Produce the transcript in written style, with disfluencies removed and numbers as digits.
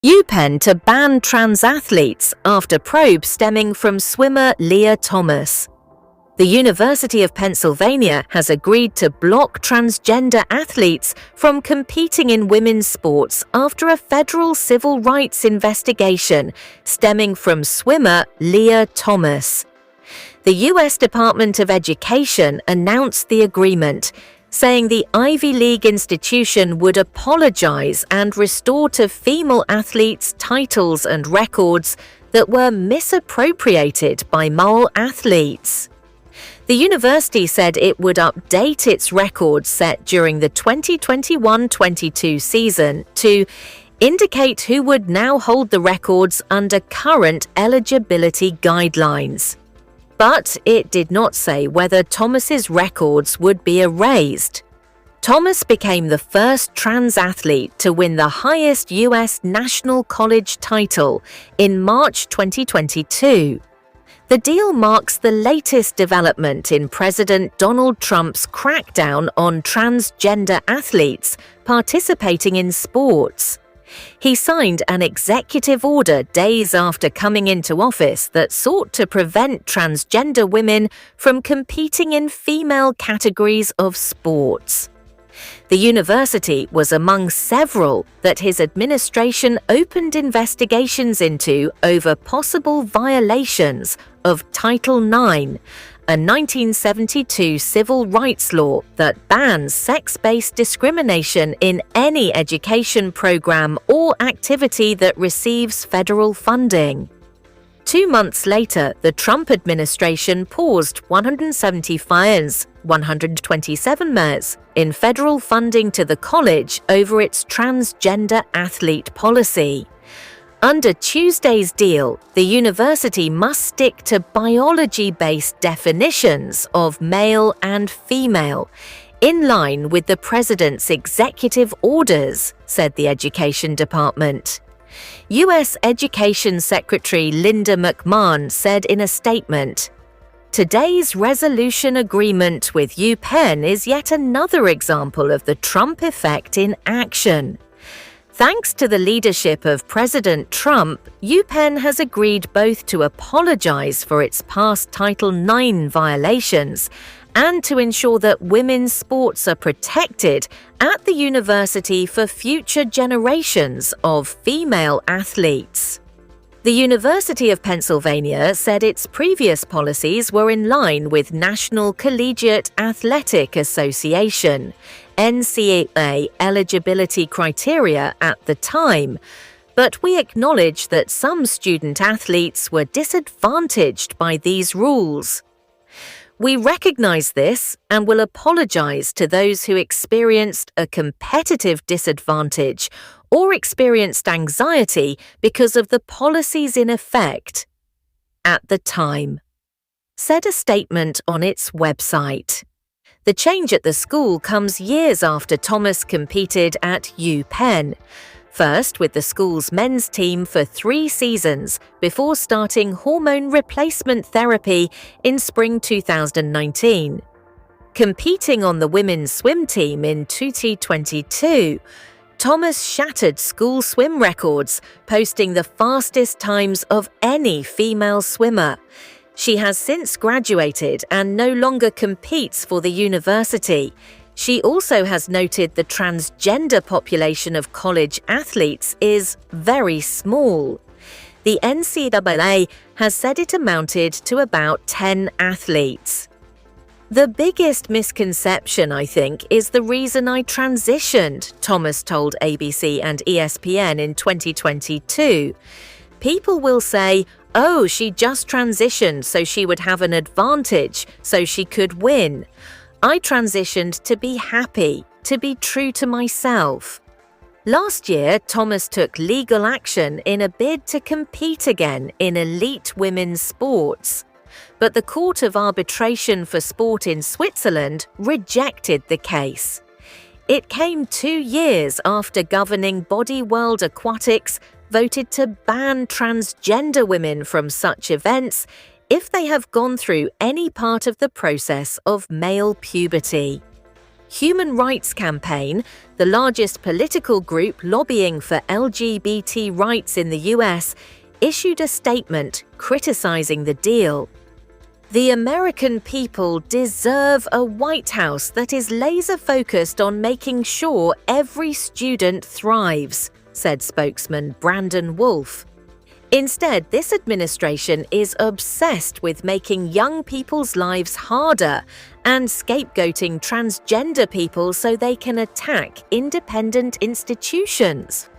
UPenn to ban trans athletes after probe stemming from swimmer Lia Thomas. The University of Pennsylvania has agreed to block transgender athletes from competing in women's sports after a federal civil rights investigation stemming from swimmer Lia Thomas. The U.S. Department of Education announced the agreement, saying the Ivy League institution would apologize and restore to female athletes titles and records that were misappropriated by male athletes. The university said it would update its records set during the 2021-22 season to indicate who would now hold the records under current eligibility guidelines. But it did not say whether Thomas's records would be erased. Thomas became the first trans athlete to win the highest U.S. national college title in March 2022. The deal marks the latest development in President Donald Trump's crackdown on transgender athletes participating in sports. He signed an executive order days after coming into office that sought to prevent transgender women from competing in female categories of sports. The university was among several that his administration opened investigations into over possible violations of Title IX, a 1972 civil rights law that bans sex-based discrimination in any education program or activity that receives federal funding. 2 months later, the Trump administration paused 127 mayors in federal funding to the college over its transgender athlete policy. Under Tuesday's deal, the university must stick to biology-based definitions of male and female, in line with the president's executive orders, said the Education Department. U.S. Education Secretary Linda McMahon said in a statement, "Today's resolution agreement with UPenn is yet another example of the Trump effect in action. Thanks to the leadership of President Trump, UPenn has agreed both to apologize for its past Title IX violations and to ensure that women's sports are protected at the university for future generations of female athletes." The University of Pennsylvania said its previous policies were in line with National Collegiate Athletic Association (NCAA) eligibility criteria at the time, but we acknowledge that some student athletes were disadvantaged by these rules. "We recognize this and will apologize to those who experienced a competitive disadvantage or experienced anxiety because of the policies in effect at the time," said a statement on its website. The change at the school comes years after Thomas competed at UPenn, first with the school's men's team for 3 seasons before starting hormone replacement therapy in spring 2019. Competing on the women's swim team in 2022, Thomas shattered school swim records, posting the fastest times of any female swimmer. She has since graduated and no longer competes for the university. She also has noted the transgender population of college athletes is very small. The NCAA has said it amounted to about 10 athletes. "The biggest misconception, I think, is the reason I transitioned," Thomas told ABC and ESPN in 2022. "People will say, oh, she just transitioned so she would have an advantage, so she could win. I transitioned to be happy, to be true to myself." Last year, Thomas took legal action in a bid to compete again in elite women's sports. But the Court of Arbitration for Sport in Switzerland rejected the case. It came 2 years after governing body World Aquatics voted to ban transgender women from such events if they have gone through any part of the process of male puberty. Human Rights Campaign, the largest political group lobbying for LGBT rights in the US, issued a statement criticizing the deal. "The American people deserve a White House that is laser-focused on making sure every student thrives," said spokesman Brandon Wolf. Instead, this administration is obsessed with making young people's lives harder and scapegoating transgender people so they can attack independent institutions.